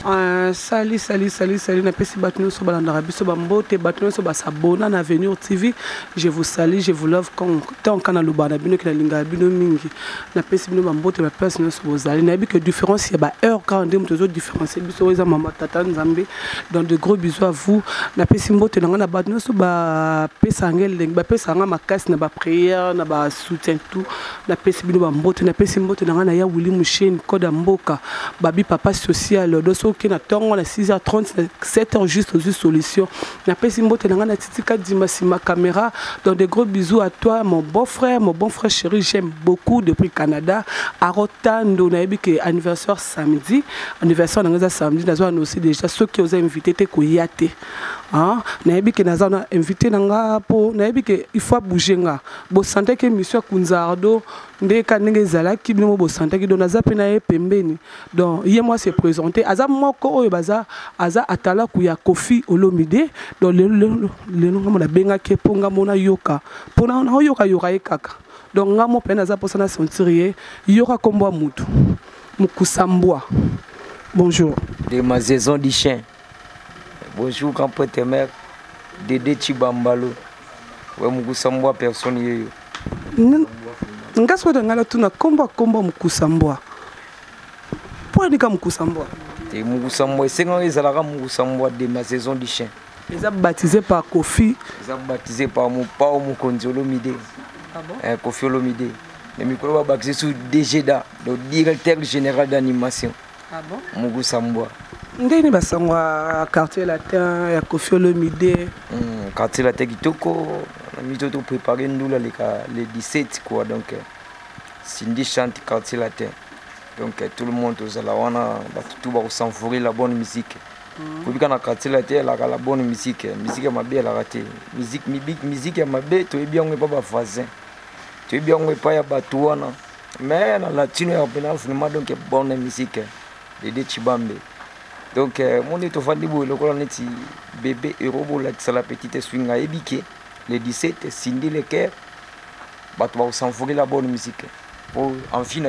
Salut, na pesi batno so balanda biso bambote batno so basabona na Avenir TV. Je vous salue, je vous love tant kana lubana bino kina linga bino mingi. Na pesi bino bambote ba personne so bozali. Na bi que différence il y a ba heure quand on toujours différencier biso eza mama tata nzambe. Donc de gros bisous à vous. Na pesi mbote na ngana batno so ba pesa ngel leng ba pesa nga makasi na ba prière na ba soutien tout. Na pesi bino bambote na pesi mbote na ngana ya Willy Mouchen code mboka. Babi papa social doso qui na tongo na 6h30 7h juste aux solutions na pesi mbote na ngana titika dimasi ma caméra. Donc de gros bisous à toi mon bon frère chéri, j'aime beaucoup depuis Canada à Rotando na yebi que anniversaire samedi anniversaire na samedi na zo aussi déjà ceux qui ont invité te koyate ah na yebi que naza na invité nanga po na yebi que il faut bouger nga bo santé que monsieur Kunzardo ndeka ndenge zala ki bino bo santé ki dona za pena ye pembeni. Donc hier moi c'est présenté aza moko oyo baza aza atala ku ya Koffi Olomide. Donc le ngo na benga ke ponga mona yoka pona na yoka yoka ekaka. Donc nga mo pena za posana sentir yoka kombo mutu mukusambwa. Bonjour de ma saison du chien. Bonjour grand pote mère Dédé Chibambalo. Ouais mukusambwa personne yeyo. Ngaswa ngala tuna komba mukusambwa. Pour ni comme mukusambwa. Et mukusambwa c'est quand ils allaient mukusambwa de ma saison du chien. Ils ont baptisé par Koffi. Ils ont baptisé par mon pao Mukonzi Olomide. Ah bon? Koffi Olomide. Mais micro va baptisé sous DGDA, le directeur général d'animation. Ah bon? Mukusambwa. Ndeni basangwa quartier latin ya Koffi Olomide. Quartier latin kitoko. On a tout préparé nous là les 17 quoi donc Cindy chante quartier latin. Donc tout le monde aux alawana tout va s'enfourir la bonne musique. Pour bien quartier latin la bonne musique ma belle la raté. Musique ma belle tu es bien on pas voisin. Tu es bien on pas ya batuana. Mais la latino ya pena vraiment donc bonne musique de Chibambe. Donc mon est au fandi bo le ko neti bébé erobo la la petite swing à ebike. Le 17, Cindy le Caire, va s'envoyer la bonne musique. Pour en fin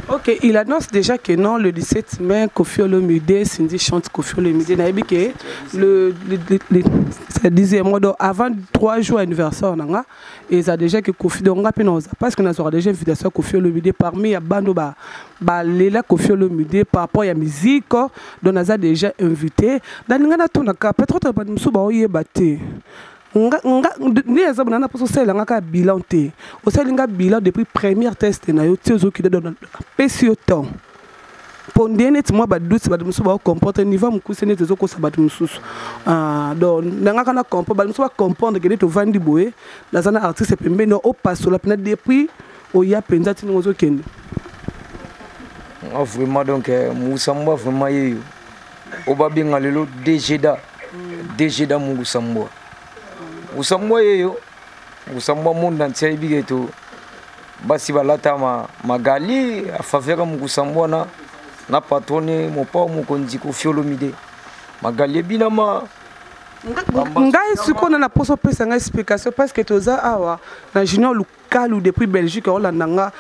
ok, il annonce déjà que non, le 17 mai, Koffi Olomide, Cindy chante Koffi Olomide. Le 10e mois, avant 3 jours anniversaire, et ça déjà que Koffi parce que nous avons déjà invitation à Koffi Olomide parmi les bandes Léla Koffi Olomide par rapport à la musique, donc nous avons déjà invité. Dans le cas de peut-être que nous avons ni ezabona na poso sela ngaka bilan te o selinga bilan depuis première test na yo tiozo ki donne pesio temps pondene ti moi ba doute ba musu ba comporter niveau mukuse ne tezo ko sabatu mususu donc ngaka na comprendre ba musu ba comprendre que to vandi boye na zana artiste pembe no o passo la pena depuis o ya penza ti ngozo kende vraiment donc musamba vraiment yeyo o ba binga lelo DGDA musamba Usambwa yeyo, usambwa monde entier bigeto. Basi balata magali a faveur musambwa na patrone mon pa Mukonzi Koffi Olomide. Magali binama. Ngai siko na poso pesa nga explication parce que toza awa na junior local ou depuis Belgique Hollande nga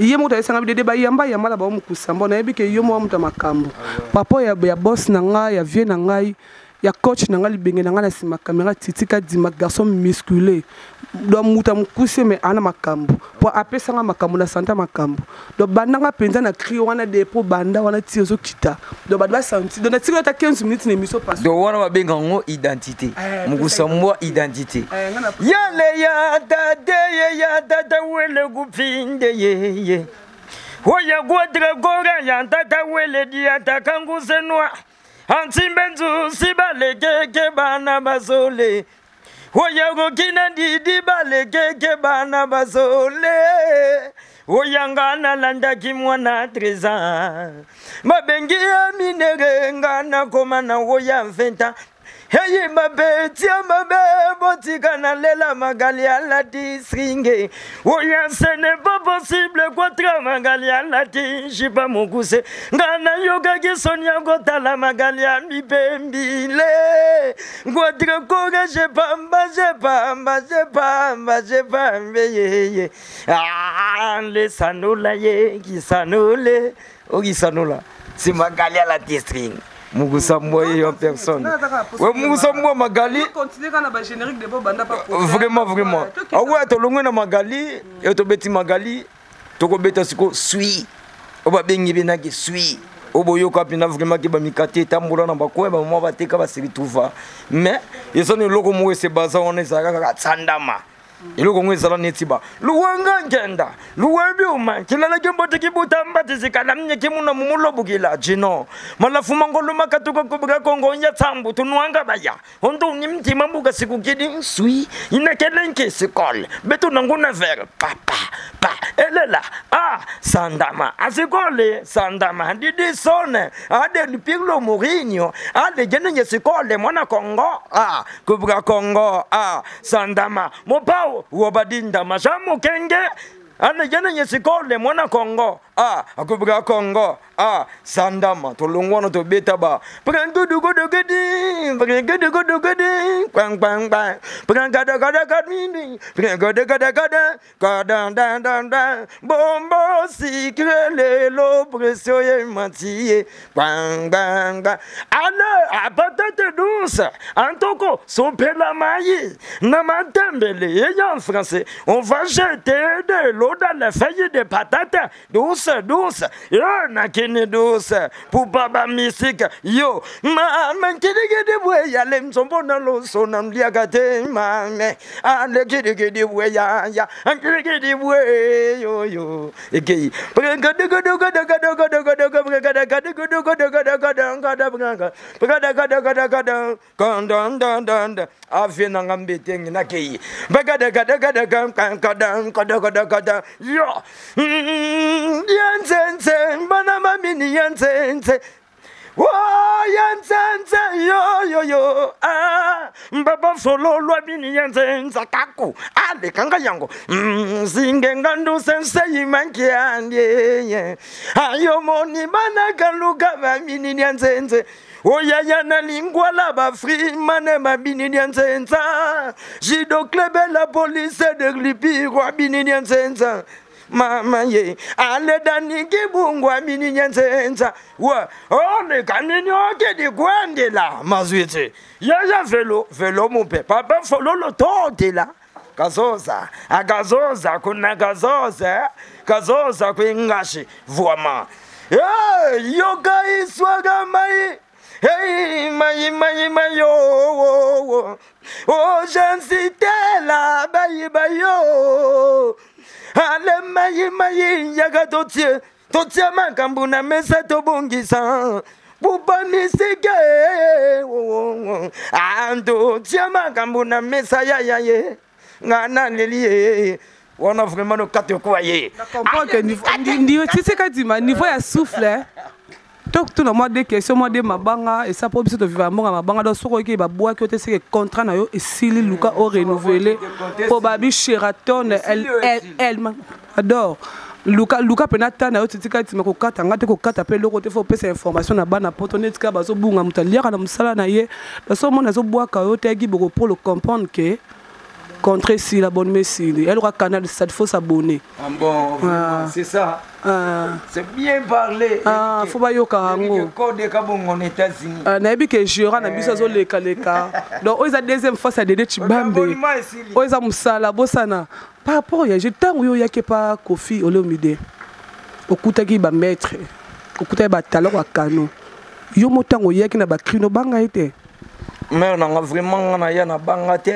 yemo ta esanga bide ba yamba la ba mukusambwa na yebi ke yomo muta makambo. Papa ya boss na nga ya vie na ngai. Ya coach nanga libenge nanga na sima caméra titika dima garçon musculé do muta mukuse mais ana makambo po apesa nga makambo na santa makambo do bandanga penza na cri wana depo banda wana tiozo kita do badwa senti do na tiko ta 15 minutes na émission passe do wana babenga ngo identité mukusambwa identité yale ya dada wele gupinde ye oya godra gora ya dada wele dia takanguze noa Antimbenzu sibale keke bana bazole. Oyago kina didi bale keke bana bazole. Oyangana landa kimwana treza. Mabengi ya minere ngana komana oya mfenta. Hey mabe tia mabe botika na lela magali ala disringe. Oya ce n'est pas possible contre magali ala ti jiba mukuse. Ngana yoga ki sonia gota la magali mi bembile. Godre koga je pamba ye. Ah le sanola ye ki sanole. O ki sanola. c'est Magali à la district. Mugusambo en personne. Ouais, Mugusambo Magali. Vraiment, vraiment. Ah ouais, tu l'as Magali, et tu bêtis Magali, tu bêtis ce que suis. On va bien y venir qui suis. Oboyo kapina vraiment ki ba mikate tambula na bakwe ba mwa bateka ba sirituva mais yeso ni loko mwe se baza on ezaka ka tsandama iloko mwe sala netiba luwanga ngenda luwebi uma kilala kembote kibutamba tizikala mnye kimuna mumulobukila jino malafu mangolo makatuko kubuka kongo nya tsambu tunuanga baya hondo ni mtima mbuga sikukidi sui inakelenke sikol betu nanguna ver papa pa elela ah sandama asikole sandama didi sone ade lipiglo Mourinho ade jenye sikole mwana Kongo ah kubuka Kongo ah sandama mopao wobadinda majamu kenge ane jenye sikole mwana Kongo ah kubuka Kongo ah sandama tolongwana to beta ba prangudu godogedi prangudu godogedi bang bang bang prangada gada gadini prangada gada gada gada dan dan dan bombo sikrele lo presioye matie bang bang bang ale apatate douce antoko sopela mayi na matembele en français on va jeter de l'eau dans les feuilles de patates douce douce yo na douce pour baba musique yo mama kidi bwe ya le msombo na lo so na mliagate mame ale kidi bwe ya kidi bwe yo ekei afina ngambete ngina kei yo yanzenze bana mamini yanzenze oh yanzenze yo ah baba solo lwa bini yanzenze kaku ale kanga yango zingenga ndo sense imankiande ayo moni bana kaluka mamini yanzenze oya yana lingwa la ba free mane mabini yanzenza jido klebe la police de glipi roi bini yanzenza mama ye ale dani kibungwa mini nyenzenza wa ole kanini oke di kwende la mazwete ya velo mupe papa fololo tote la kazoza agazoza kuna kazoza kwingashi vuama yoga iswaga mai hey mai yo oh jansitela bayo ale mayi yaga totie makambu na mesa tobongisa pupa misike ando tia makambu na mesa ya ye ngana lelie wana vraiment no kate kwa ye na comprendre que niveau tu sais quand tu ma niveau ya souffle tout na moi des questions moi des mabanga et ça pour biso to vivre mbonga mabanga do soko ki ba bois ki otese que contrat na yo et sili luka o renouveler pour babi Sheraton elle adore luka penata na yo titika tima ko kata ngate ko kata pe loko te faut pesa information na bana poto netika bazo bunga mutaliaka na musala na ye da so mona zo bois ka yo tegi boko pour le comprendre que contre si la bonne messie elle aura canal ça faut s'abonner bon c'est ça c'est bien parlé faut ba yo karango code ka bon en États-Unis na bi que jura na biso zo leka donc oza deuxième fois ça dédé chibambe oza musala bosana par rapport ya jetango yo yake pa Kofi Olomide okutaki ba maître okutaki ba talent wa kano yo motango yake na ba crino banga ite mais on a vraiment na ya na banga te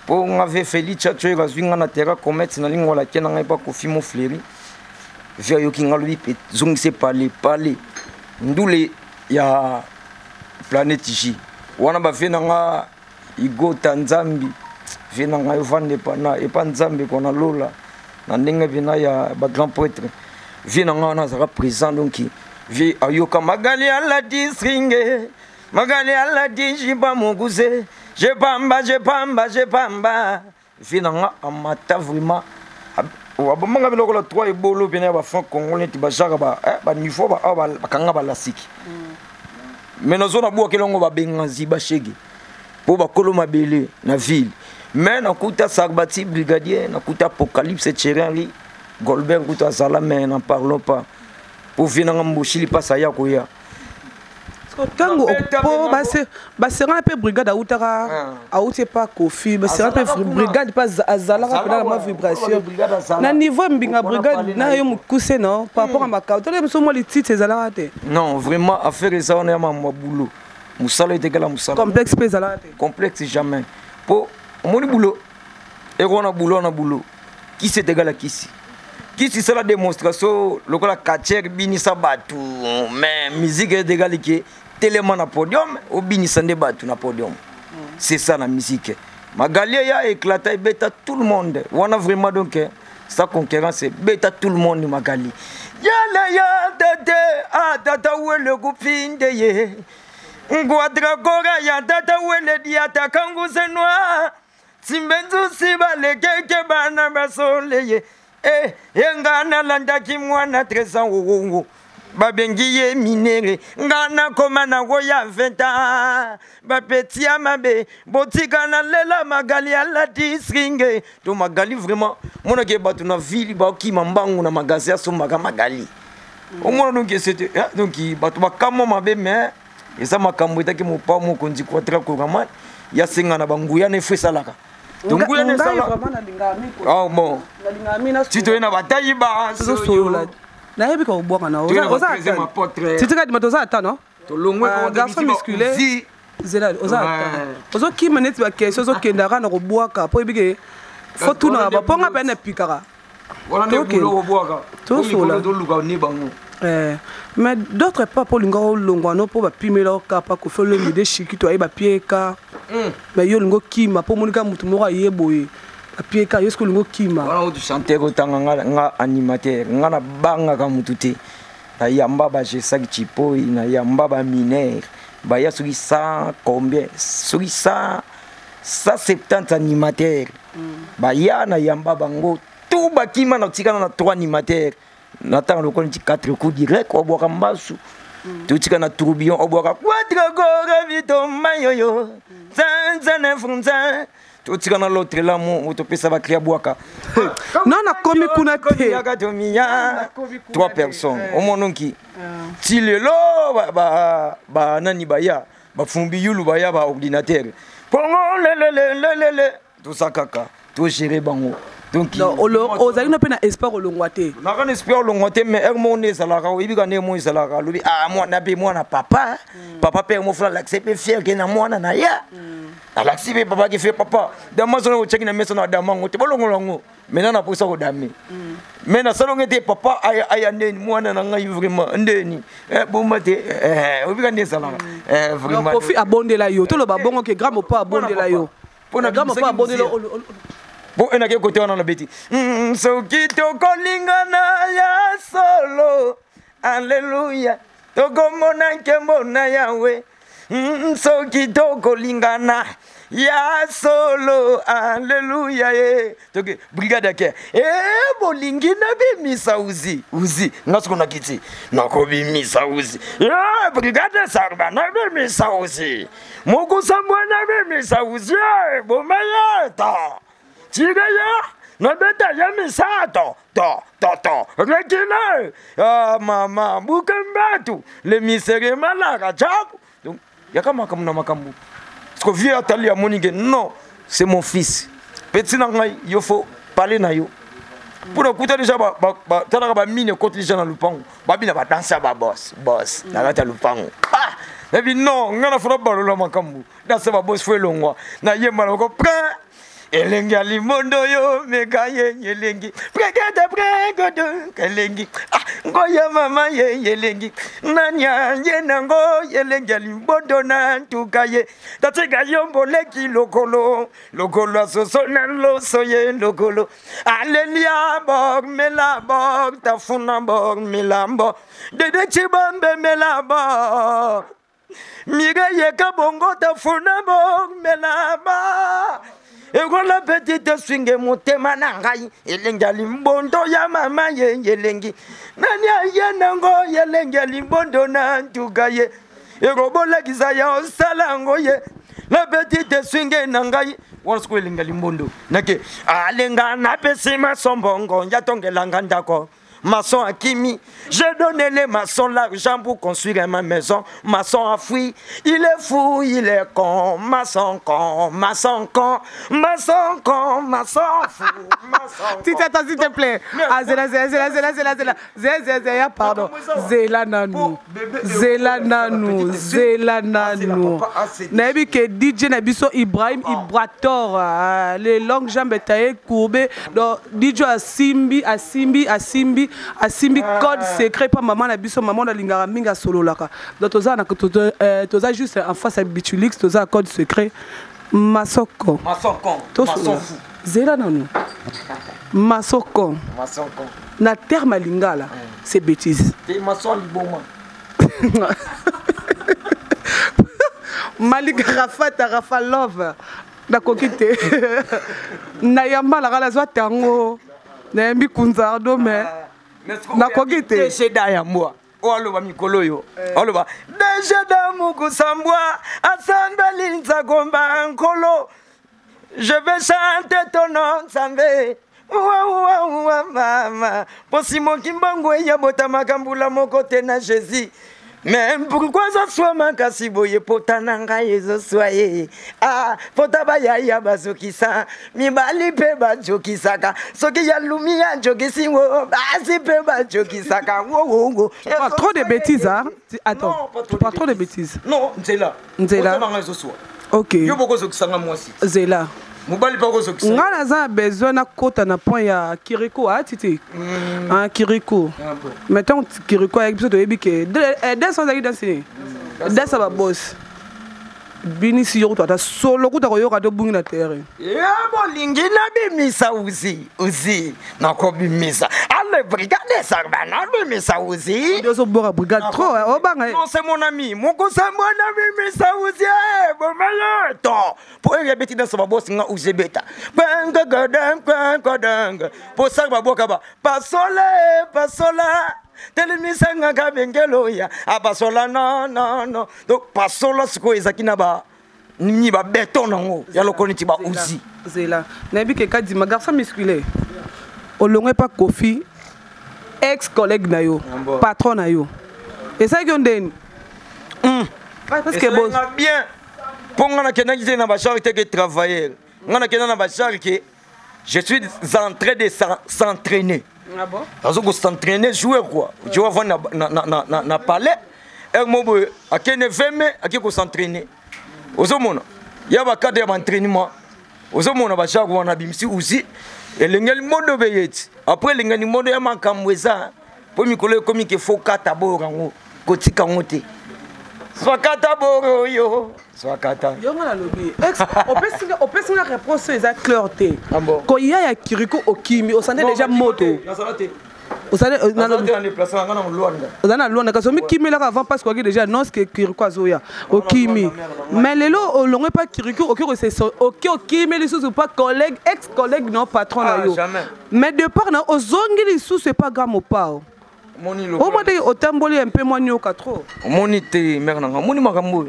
pour on avait Félix Tchatcho razwinga na terra commerce na lingo la kena ngai pa Kofi mo fleri via yo kinga lui pe zongise parler ndule ya planète J wana ba fena nga igo tanzambi vena nga yo vande pana e pa nzambe kona lola na ndenge vena ya ba grand prêtre vena nga na zaka présent donc vi ayoka magali ala disringe magali ala dijiba muguze je pamba vena nga amata vraiment wabanga biloko la 3 ebolo pena ba fond congolais ti ba jaka ba niveau ba kanga ba lasiki mais nazona bua kelongo ba bengazi ba shege po ba kolo mabele na ville mais nakuta Sarbati brigadier nakuta Apocalypse Tcherali Goldberg kuta Zala mais n'en parlons pas pour venir en Mboshili pas ça ya koya. Tango po basera un peu brigade à outara à outé pas kofi basera un peu brigade pas azala rappeler ma vibration na niveau mbinga brigade na yo mukuse non par rapport à ma carte les so moi les titres ezala te non vraiment affaire ça on est ma boulot musala était gala musala complexe pas ezala te complexe jamais pour mon boulot et on a boulot qui c'est égal à qui c'est la démonstration le la katière binisa batu mais musique est égal qui tellement na podium ou binisa de batu na podium c'est ça la musique Magali a éclaté bêta tout le monde on a vraiment donc sa concurrence c'est bêta tout le monde Magali ya tete ah tata où le gupinde ye ngwadra gora ya tata où le diata kangu senwa simbenzu sibale keke bana basoleye ngana landa kimwana 13 ans wo babengiye minere ngana komana go ya 20 ans bapetia mabe botikana lela Magali ala disringe to Magali vraiment mona ke batu na ville ba ki mambangu na magasin so Magali au moins donc c'était donc batu bakamo mabe mais et ça makambo itaki mo pa mo konzi kwa tra ko kama ya singa na banguya ne fesalaka donc vous avez ça ah bon tu dois na bataille ba na yebi ko boka na oza titika di matoza ata non to longwe ko garçon musculé zela oza ata ozo ki maneti ba question zo kendaka na ko boka po ebike faut na ba ponga pene pikara wala ne bulo ko boka to sola to luka ni bango mais d'autres pas pour lingo longwano pour ba pimela kapa ko felo mi de chiki to ba pieka mais yo lingo kima pour monika mutu moko yeboye ba pieka yo sko lingo kima wala du chanter ko tanga nga animateur nga na banga ka mutu te na yamba ba je sak chipo na yamba ba mineur ba ya soki 100 combien soki 170 animateurs ba ya na yamba bango tout ba kima na tikana na 3 animateurs natanga lokoni 4 coups direct oboka mbasu tutika na tourbillon oboka 4 gora vito mayoyo zanzana funza tutika na l'autre là mo to pesa ba cria boaka non na komi kuna te 3 personnes au mononki ti lelo ba nani baya ba fumbi yulu baya ba ordinateur pongo le tout ça kaka to gérer bango. Donc ozali no pena espoir olongwate na kan espoir olongwate mais hermone salaka ibika ne mo salaka lobi ah moi na be moi na papa père mo frère l'accepter fier que na moi na ya l'accepter papa qui fait papa dans ma zone au check na maison na damango te bolongolongo maintenant na posa ko dami mais na salon était papa aya ndeni moi na ngai vraiment ndeni bomate ibika ne salaka vraiment profit abondela yo to lo ba bongo ke grand mo pas abondela yo pona grand mo pas abondela bon on a quel côté on a bêti so kito kolingana ya solo alléluia to komona kemona yawe so kito kolingana ya solo alléluia to ke brigade ke bolingi na be misa uzi ngasko na kiti nako bi misa uzi brigade sarba na be misa uzi moko sambwa na be misa uzi bomayata Tigaya, na beta yami sato, rekile, mama, bukembatu, le misere malaka chapu. Donc, yakama kamuna makambu. Parce que vieux atali à Monique, non, c'est mon fils. Petit nangai, il faut parler na yo. Pour écouter déjà, t'as ba mine contre les gens dans le pont. Babina va danser ba boss, na gata le pont. Et puis non, ngana fera balola makambu. Danser ba boss fue longwa. Na yema ko prend. Elengi alimondo yo mekaye yelengi pregodo kelengi ngoya mama yelengi nanya yenango yelengi alimondo na tukaye tatega yombo leki lokolo asoso na loso ye lokolo alelia bog melabog tafuna bog melambo dede chibambe melabo miga yeka bongo tafuna bog melaba ego la petite swinge motema na ngai elengi alimbondo ya mama yelengi nani ayenango yelengi alimbondo na ntuka ye ego bolakisa ya osalango ye la petite swinge na ngai wansko elengi alimbondo nake alenga na pesima sombongo yatongelanga ndako maçon à Kimi. J'ai donné les maçons l'argent pour construire ma maison. Maçon a fui, il est fou, il est con. Maçon con, maçon con, maçon con, maçon fou, maçon con. Attends, s'il te plaît. Ah, Zéla, pardon. Zéla Nanou. Zéla Nanou. Zéla Nanou. Nabi que DJ Nabiso Ibrahim Ibrator. Les longues jambes taillées, courbées. Donc, DJ Asimbi, code secret. Pas maman Nabiso, maman de Lingara Minga solo là. Donc, tu as juste en face à Bitulix, tu as code secret. Masoko. Masoko. Maçon fou. Zéla Nanou. Masoko. Masoko. Na terme lingala, c'est bêtise. C'est maçon liboma. Malika Rafata Rafa Love. Na kokite. Na yamba la gala zwa tango. Na yambi kunzardo me. Na kokite. C'est derrière moi. Oloba mikolo yo. Oloba. Déjà d'amour kusambwa. Asamba linza gomba nkolo. Je vais chanter ton nom, Sambé. Mama. Pour Simon Kimbango et Yabota Makambula mon côté na Jésus. Mais pourquoi ça soit Makasi boye potananga yezo soye. Ah, potabaya yabazokisa. Mi bali pe ba jokisaka. Soki ya lumia jokisingo. Ah, si pe ba jokisaka. Wo. Trop de bêtises, hein? Attends, tu parles trop de bêtises. Non, Nzela. Nzela. Ok. Yo boko zokisanga moi aussi. Zéla. Mobali pas zokisanga. Ngana za besoin na kota na point ya Kiriko ah titi. Ah Kiriko. Mettons Kiriko avec biso to yebike. Dès sans aller danser. Dès ça va boss. Bini si yo to ta solo kuta ko yo ka do bungi na terre. Ya bolingi na bimisa uzi. Na ko bimisa. Ale brigade ça na bimisa uzi. Yo so bora brigade trop o banga. Non c'est mon ami. Moko sa mona bimisa uzi. Bon malo to. Pour répéter dans son boss nga uzi beta. Banga gadang. Pour ça ba boka ba. Pasola. Telemisanga kabengelo ya abasola non donc pasola siko ezakina ba ni ba béton nango ya lokoniti ba uzi Zéla nabi ke kadi ma garçon musclé olongwe pas Kofi ex collègue na yo patron na yo et ça qui on donne parce que bon bien pour ngana kena kite na ba charité que travailleur ngana kena na ba charité je suis en train de s'entraîner. Ah bon? Parce que s'entraîner, jouer quoi? Tu vas voir na palais. Et moi, à quel FM, à qui s'entraîner? Aux hommes, il y a un cadre d'entraînement. Aux hommes, on a chaque fois na bimsi aussi. Et l'engel mode veillé. Après l'engel mode ya mankamweza. Pour mi collègue comme il faut katabora ngo. Koti kangote. Soit kataboro yo. Yo ngana lobi ex on peut se réponse exact clarté quand il y a Kiriko Okimi on s'entend déjà moto on s'entend on a kasumi Kimi là avant parce qu'on déjà non ce que Kiriko azoya Okimi mais lelo on l'on pas Kiriko OK c'est OK Okimi les sous pas collègue ex collègue non patron là yo mais de part na ozongi les sous c'est pas grave au pas au moins au tamboli un peu moins nyoka trop monité mère nanga moni makambo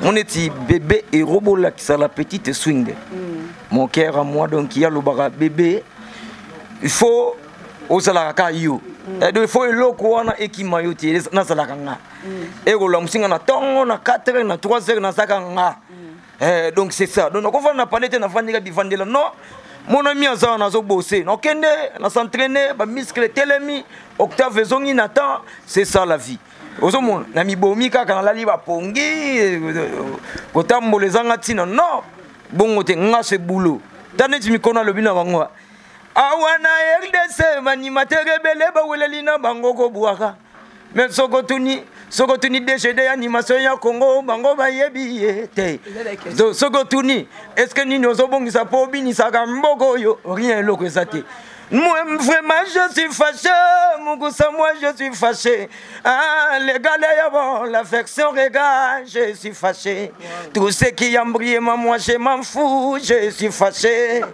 moneti bébé et robot là qui ça la petite swing mon cœur à moi donc il y a le bara bébé il faut osala ka yo et il faut eloko wana ekima yo ti na sala kanga et ko la musinga na tongo na 4h na 3h na saka nga donc c'est ça donc on va parler na vandika bivandela non mon ami azana nazo bosser no kende na s'entraîner ba muscle telemi octave zongi natan c'est ça la vie ozomona na mibomi kaka na lali ba pongi kotambolezanga tina non bongo te nga se boulot taneti mikona lobina bango awana RDC manimateur rebelle ba weleli na bango ko buaka mais sokotuni décédé animation ya Congo bango ba yebi te sokotuni est-ce que ni ozobongisa po binisa ka mboko yo rien loko ezate. Moi, vraiment, je suis fâché. Mougoussa, moi, je suis fâché. Ah, les gars, bon, l'affection, regarde, je suis fâché. Tout ce qui a brillé, moi, je m'en fous, je suis fâché.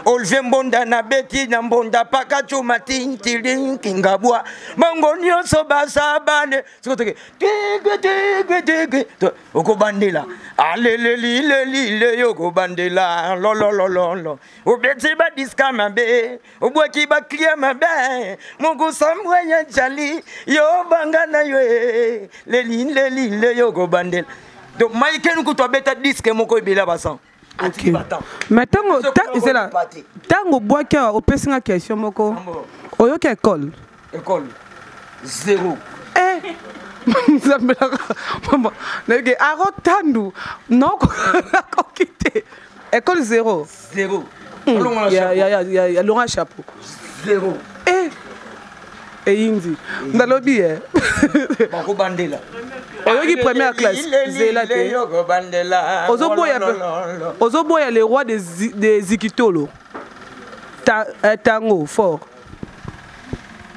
Olvien bonda na beti, na bonda pakachu matin, tiling, kingabwa. Mangonio soba sabane. Oko bandela. Allez, le, yoko bandela. Lolo. Obeti ba diska mabe. Obo bobwaki baklia mabe mugusambwenya jali yo bangana yo leli yo gobandela donc maïken ko to beta disque moko ibela basan. OK. Mais tango boaki au pesinga question moko. Oyo ke école. École 0. Maman, nege arotandu non ko quitter. École 0. 0. Il y a Laurent Chapeau. 0. Et Indi. Ndalobi Bako bandela. Oyoki première classe. Zelate. Ozoboya les rois des Zikitolo. Tango fort.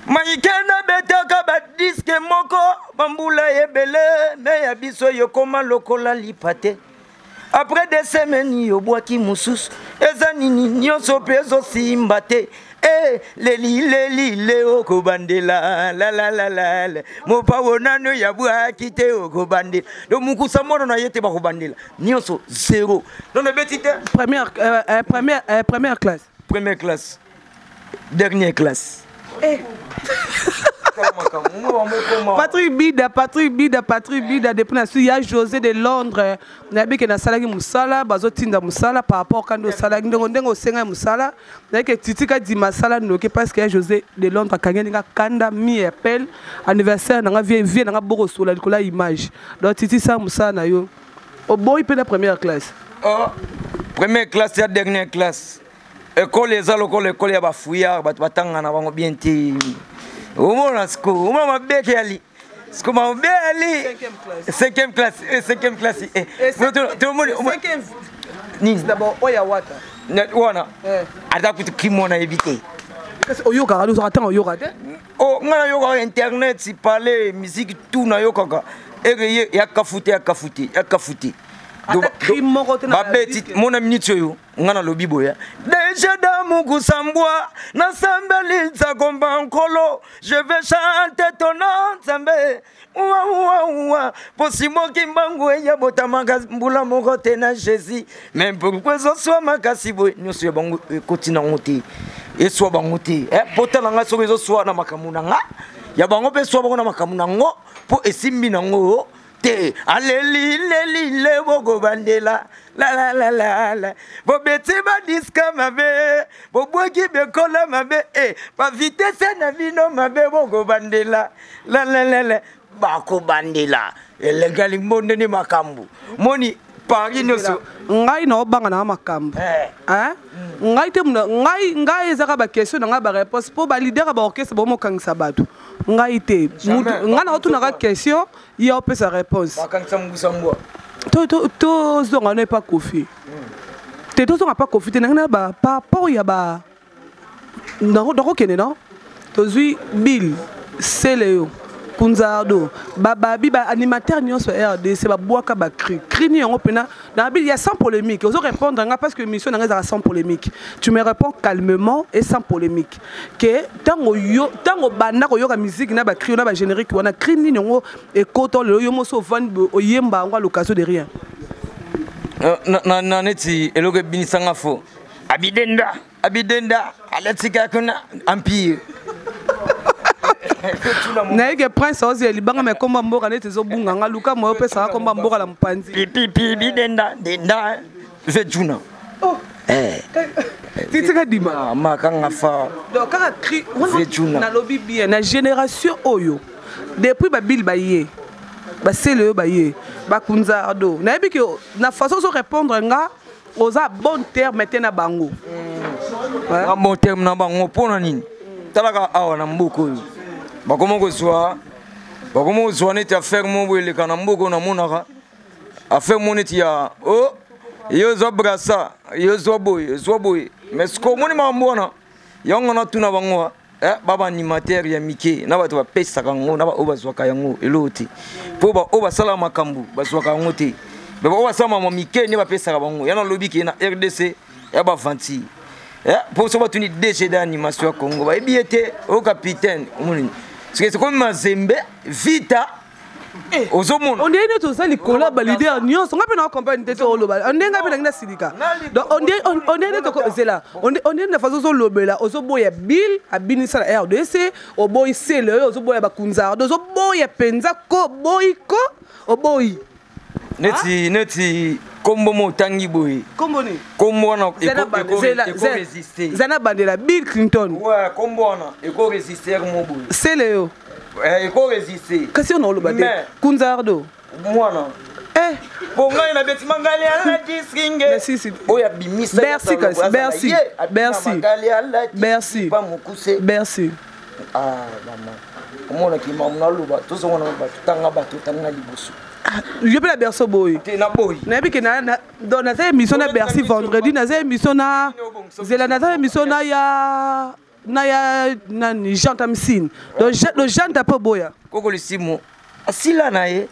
Maïkena betaka ba disque moko bambula ebele me ya biso yokoma lokola lipate. Après des semaines yo boaki mususu eza nini nyonso pezo simbate. Le okobandela la mopa wonano ya boaki te okobandela. Do mukusa mono na yete ba kobandela. Nyonso 0. Dans le betite première classe. Première classe. Dernière classe. Patrick Bida depuis il y a José de Londres nabi ke na salaki musala bazotinda musala par rapport quand au salaki ndengo senga musala na ke titika di masala noke parce que José de Londres kangenga kanda mi appel anniversaire na vie na boko sola likola image donc titi sa musala na yo au boy pe la première classe. Première classe et dernière classe. École les l'école ya bafouillard batanga na bango bien te. Omona sko, oma beke ali. Sko ma beli. 5e classe. 5e classe. Tout le monde 5e. Ni d'abord oya wata. Wana. Ada kutu kimona éviter. Oyoka nous attend oyoka te. Oh, ngana yoka internet si parler musique tout na yoka. Ege ya kafuti. Mon ami Tchoyo, on a le biboya. Déjà dans mon goussambois, na sambeli zagomba nkolo, je vais chanter ton nom, Zambé. Ouah, pour si mon kimbango ya botamanga mbula moko tena Jésus. Même pourquoi ce soit makasibo, nous sommes bango kotina ngoti. Et soit bangote. Potala nga so soit na makamuna nga. Ya bango pe soit bango na makamuna ngo, pour esimbi na ngo. Te aleli le bogo bandela la bo beti ba diska mabe bo boki be kola mabe ba vitesse na vino mabe bogo bandela la ba ko bandela le gali monde ni makambu moni Paris no so ngai na obanga na makambu ngai te ngai ezaka ba question na ba réponse pour ba leader ba orchestre bo mokangisa bato ngai te nga na otuna ka question il a sa réponse to zonga ne pas Kofi te to zonga pas Kofi te na ba par rapport ya ba ndako kene non to zui Bill Seleo Kunzardo bababi ba animateur nyonso RDC ba boaka ba cri ni yango pena na Bill il y a sans polémique ozo répondre nga parce que mission na nga sans polémique tu me réponds calmement et sans polémique que tango banda ko yoka musique na ba cri na ba générique wana cri ni yango e koto le yo moso van oyemba ngo l'occasion de rien na neti eloge binisanga fo abidenda alatika kuna empire naike prince ozi libanga me komba mboka nete zo bunga nga luka moyo pesa komba mboka la mpanzi pipi bidenda denda zejuna titika dima makanga fa donc kaka cri na lobby bien na génération oyo depuis ba Bill baye ba sele baye ba Kunzardo na yebi que na façon so répondre nga oza bon terme maintenant bango bon terme na bango pona nini talaka awa na mboko bakomo ko soa neti affaire mo boele kana mboko na monaka affaire mo neti ya yo zo brasa yo zo boy mais ce ko moni ma mbona yango na tuna bango baba animateur ya mike na bato ba pesa kango na ba obazwaka yango eloti po ba obasala makambu bazwaka yango te ba obasala ma mike ne ba pesa ka bango yana lobi ki na RDC ya ba vanti pour ça tu ni DG d'animation Congo ba ebiete au capitaine c'est comme Mazembe Vita ozomona on dirait que ça les collabs leader nyonso ngapi na campagne tete oloba on dirait ngapi na silika donc on dirait que c'est là on dirait na façon lobela ozoboya bill abinisa la RDC oboyi sele ozoboya bakunza ozoboya penza ko boyiko oboyi neti kombo motangi boy kombo ni kombo na eko résister zana bandela Bill Clinton ouais kombo na eko résister mo boy sele yo eko résister kasi on oloba te kunzardo mwana bonga na beti mangali ala diskinge merci oya bimisa merci merci pas mukuse merci mama omona ki mamna luba tozona ba tanga ba tanga liboso je peux la Berceau boy na boy na bi ke na dans na émission na Bercy vendredi na émission na zela na émission na ya nani Jean Tamsine donc le Jean tapo boya koko le simo asila na ye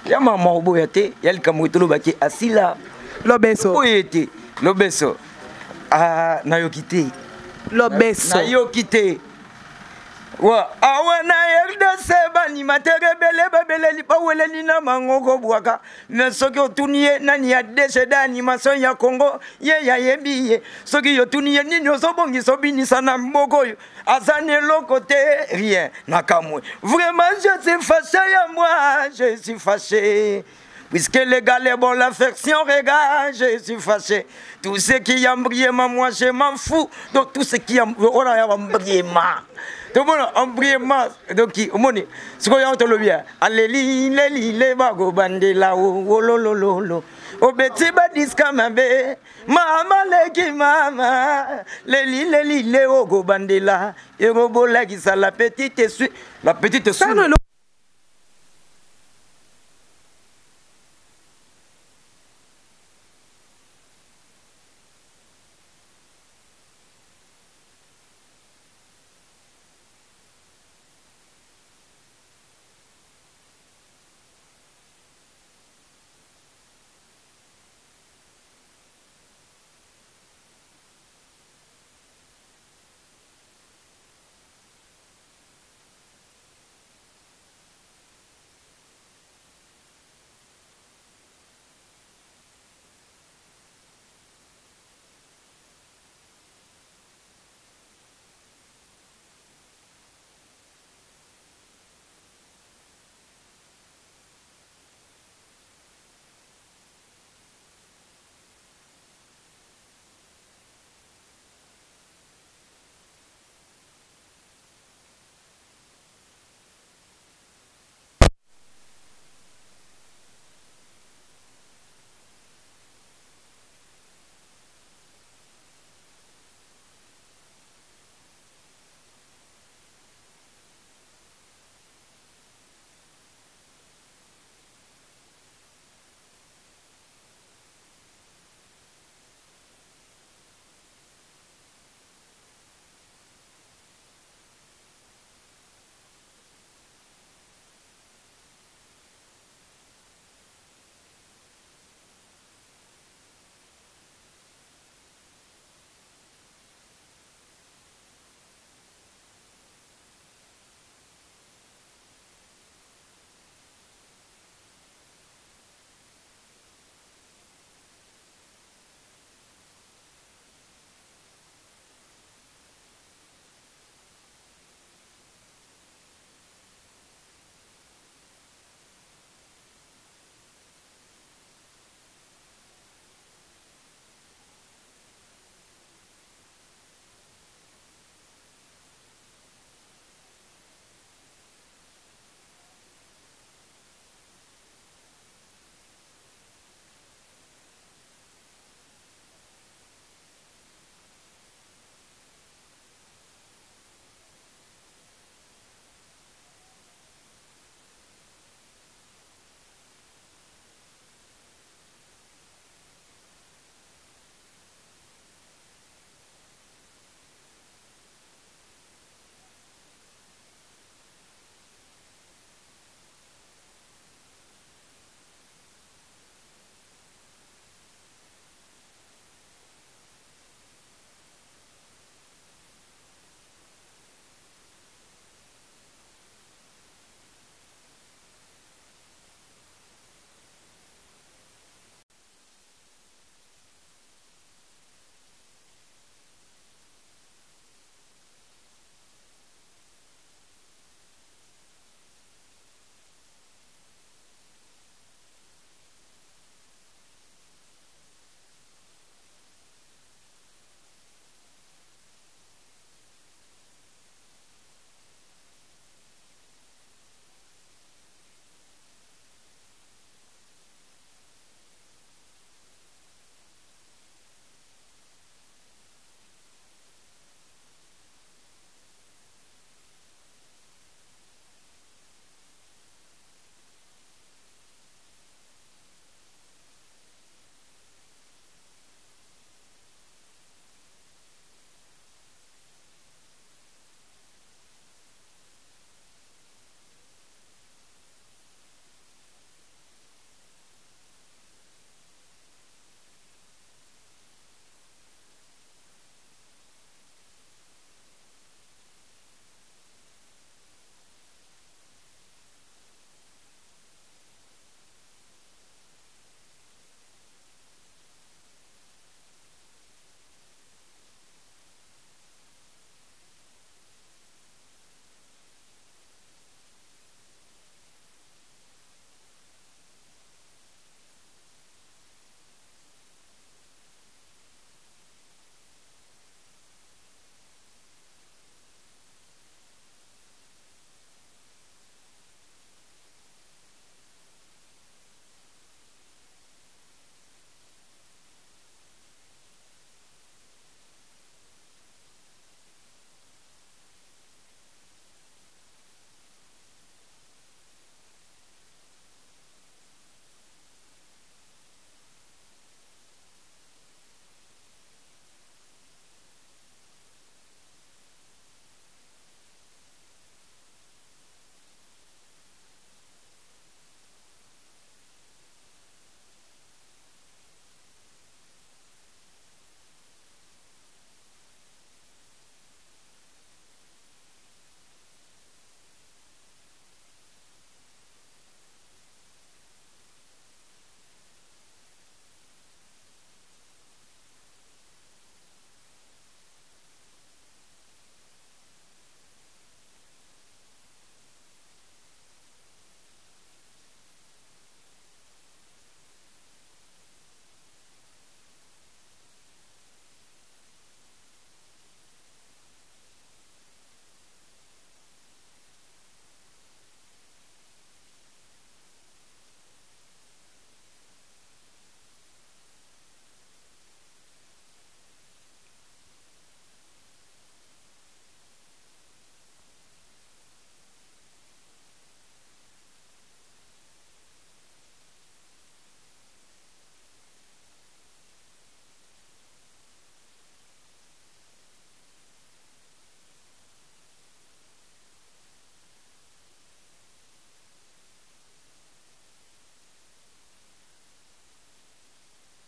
ya mama boya te ya likambo to lobaki asila lobeso boyete lobeso na yokite lobeso na yokite wa awana yerda seba ni materebele babele li pawele ni na mangoko bwaka na soki otuniye nani ya desheda ni maso ya Congo ye ya yebiye soki yotuniye nini osobongi sobinisa na mboko yo azane lokote rien nakamwe vraiment je suis fâché à moi je suis fâché puisque les gars les bon l'affection regarde je suis fâché tout ce qui a brillé moi je m'en fous donc tout ce qui a brillé tout le monde a brillé donc omoni ce qu'on y a entre le bien allez les bago bandela oh lololo au beti badiska mabe mama leki mama les ogo bandela et robo la qui ça la petite suite